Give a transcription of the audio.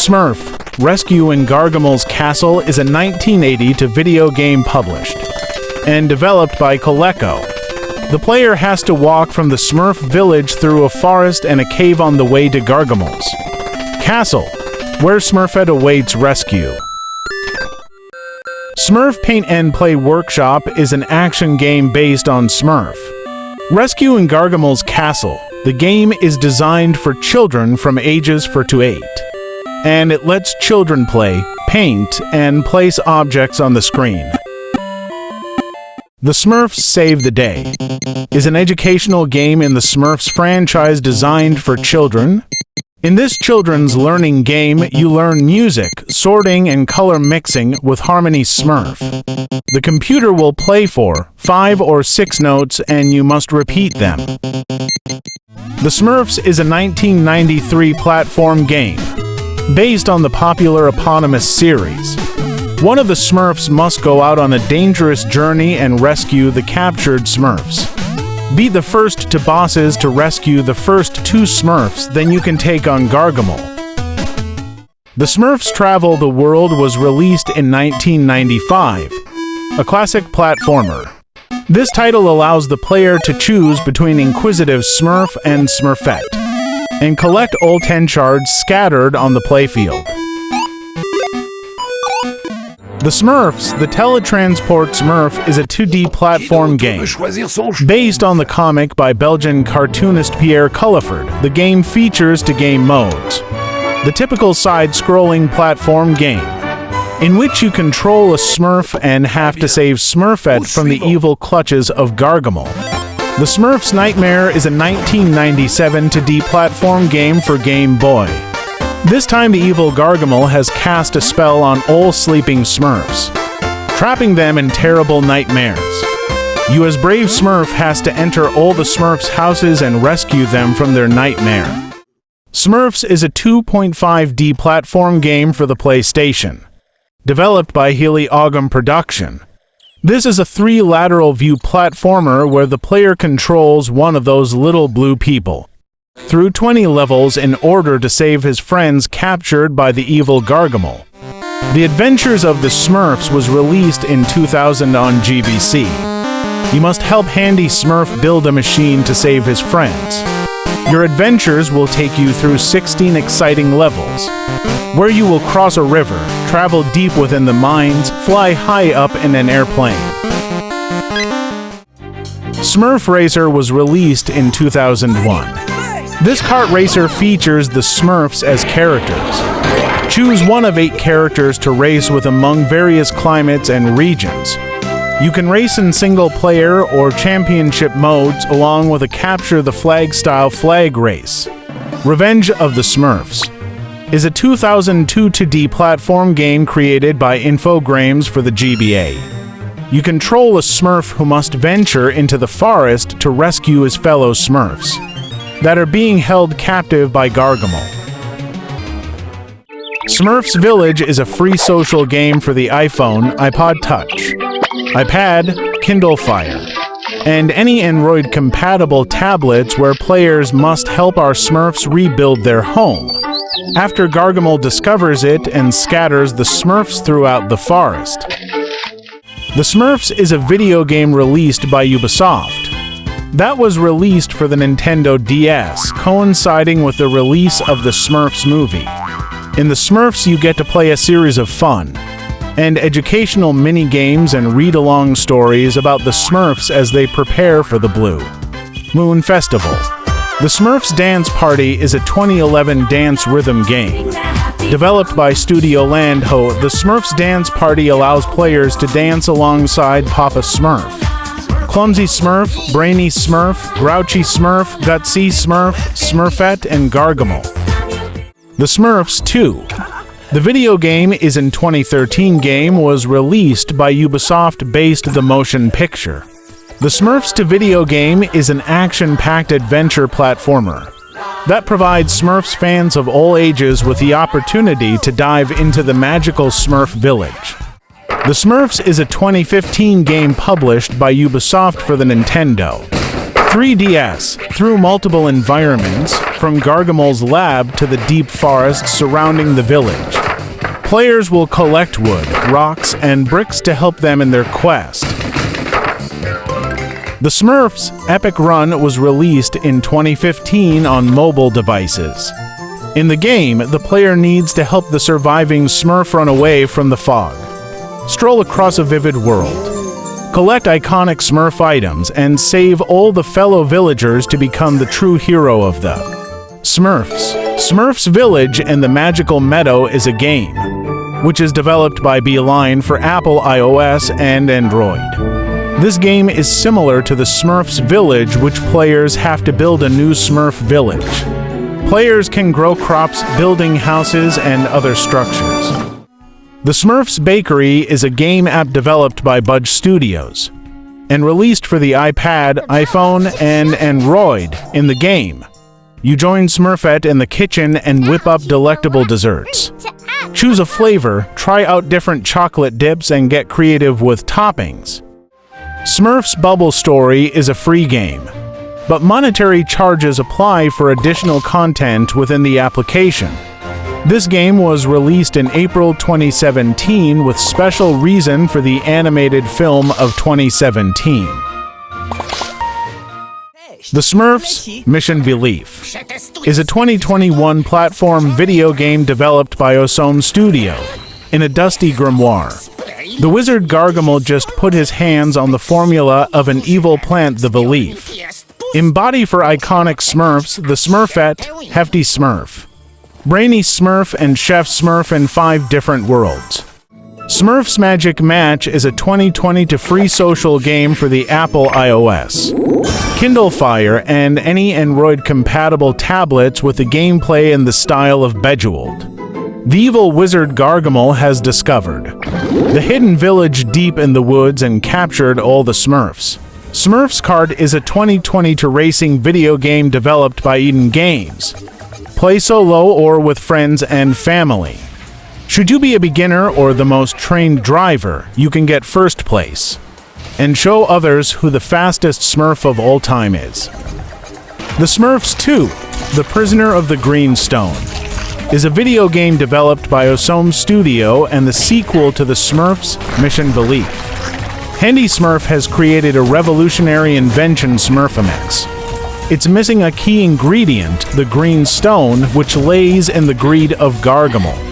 Smurf, Rescue in Gargamel's Castle is a 1980 video game published and developed by Coleco. The player has to walk from the Smurf Village through a forest and a cave on the way to Gargamel's Castle, where Smurfette awaits rescue. Smurf Paint and Play Workshop is an action game based on Smurf. Rescue in Gargamel's Castle. The game is designed for children from ages 4 to 8, and it lets children play, paint, and place objects on the screen. The Smurfs Save the Day is an educational game in the Smurfs franchise designed for children. In this children's learning game, you learn music, sorting, and color mixing with Harmony Smurf. The computer will play for 5 or 6 notes and you must repeat them. The Smurfs is a 1993 platform game based on the popular eponymous series. One of the Smurfs must go out on a dangerous journey and rescue the captured Smurfs. Beat the first 2 bosses to rescue the first 2 Smurfs, then you can take on Gargamel. The Smurfs Travel the World was released in 1995, a classic platformer. This title allows the player to choose between Inquisitive Smurf and Smurfette, and collect all 10 shards scattered on the playfield. The Smurfs, the Teletransportsmurf is a 2D platform game based on the comic by Belgian cartoonist Pierre Culliford. The game features 2 game modes. The typical side-scrolling platform game, in which you control a Smurf and have to save Smurfette from the evil clutches of Gargamel. The Smurfs Nightmare is a 1997 2D platform game for Game Boy. This time the evil Gargamel has cast a spell on all sleeping Smurfs, trapping them in terrible nightmares. You as brave Smurf has to enter all the Smurfs' houses and rescue them from their nightmare. Smurfs is a 2.5D platform game for the PlayStation, developed by Healy Ogham Production. This is a 3 lateral view platformer where the player controls one of those little blue people through 20 levels in order to save his friends captured by the evil Gargamel. The Adventures of the Smurfs was released in 2000 on GBC. You must help Handy Smurf build a machine to save his friends. Your adventures will take you through 16 exciting levels, where you will cross a river, travel deep within the mines, fly high up in an airplane. Smurf Racer was released in 2001. This kart racer features the Smurfs as characters. Choose one of 8 characters to race with among various climates and regions. You can race in single-player or championship modes along with a Capture the Flag-style flag race. Revenge of the Smurfs is a 2002 2D platform game created by Infogrames for the GBA. You control a Smurf who must venture into the forest to rescue his fellow Smurfs that are being held captive by Gargamel. Smurfs Village is a free social game for the iPhone, iPod Touch, iPad, Kindle Fire, and any Android-compatible tablets where players must help our Smurfs rebuild their home after Gargamel discovers it and scatters the Smurfs throughout the forest. The Smurfs is a video game released by Ubisoft that was released for the Nintendo DS, coinciding with the release of the Smurfs movie. In the Smurfs, you get to play a series of fun and educational mini-games and read-along stories about the Smurfs as they prepare for the Blue Moon Festival. The Smurfs Dance Party is a 2011 dance rhythm game. Developed by Studio Landho, the Smurfs Dance Party allows players to dance alongside Papa Smurf, Clumsy Smurf, Brainy Smurf, Grouchy Smurf, Gutsy Smurf, Smurfette, and Gargamel. The Smurfs 2. The video game is in 2013 game was released by Ubisoft based the motion picture. The Smurfs 2 video game is an action-packed adventure platformer that provides Smurfs fans of all ages with the opportunity to dive into the magical Smurf Village. The Smurfs is a 2015 game published by Ubisoft for the Nintendo. 3DS, through multiple environments, from Gargamel's lab to the deep forests surrounding the village. Players will collect wood, rocks, and bricks to help them in their quest. The Smurfs' Epic Run was released in 2015 on mobile devices. In the game, the player needs to help the surviving Smurf run away from the fog. Stroll across a vivid world. Collect iconic Smurf items and save all the fellow villagers to become the true hero of the Smurfs. Smurfs Village and the Magical Meadow is a game, which is developed by Vileaf for Apple iOS and Android. This game is similar to the Smurfs Village, which players have to build a new Smurf village. Players can grow crops, building houses, and other structures. The Smurfs Bakery is a game app developed by Budge Studios and released for the iPad, iPhone, and Android. In the game, you join Smurfette in the kitchen and whip up delectable desserts. Choose a flavor, try out different chocolate dips, and get creative with toppings. Smurfs Bubble Story is a free game, but monetary charges apply for additional content within the application. This game was released in April 2017 with special reason for the animated film of 2017. The Smurfs Mission Vileaf is a 2021 platform video game developed by Osome Studio in a dusty grimoire. The wizard Gargamel just put his hands on the formula of an evil plant, the Vileaf. Embody for iconic Smurfs, the Smurfette, Hefty Smurf, Brainy Smurf, and Chef Smurf in 5 different worlds. Smurfs Magic Match is a 2020 free social game for the Apple iOS, Kindle Fire, and any Android-compatible tablets with the gameplay in the style of Bejeweled. The evil wizard Gargamel has discovered the hidden village deep in the woods and captured all the Smurfs. Smurfs Kart is a 2020 racing video game developed by Eden Games. Play solo or with friends and family. Should you be a beginner or the most trained driver, you can get first place and show others who the fastest Smurf of all time is. The Smurfs 2, The Prisoner of the Green Stone, is a video game developed by Osome Studio and the sequel to the Smurfs Mission Vileaf. Handy Smurf has created a revolutionary invention, Smurfamix. It's missing a key ingredient, the green stone, which lays in the greed of Gargamel.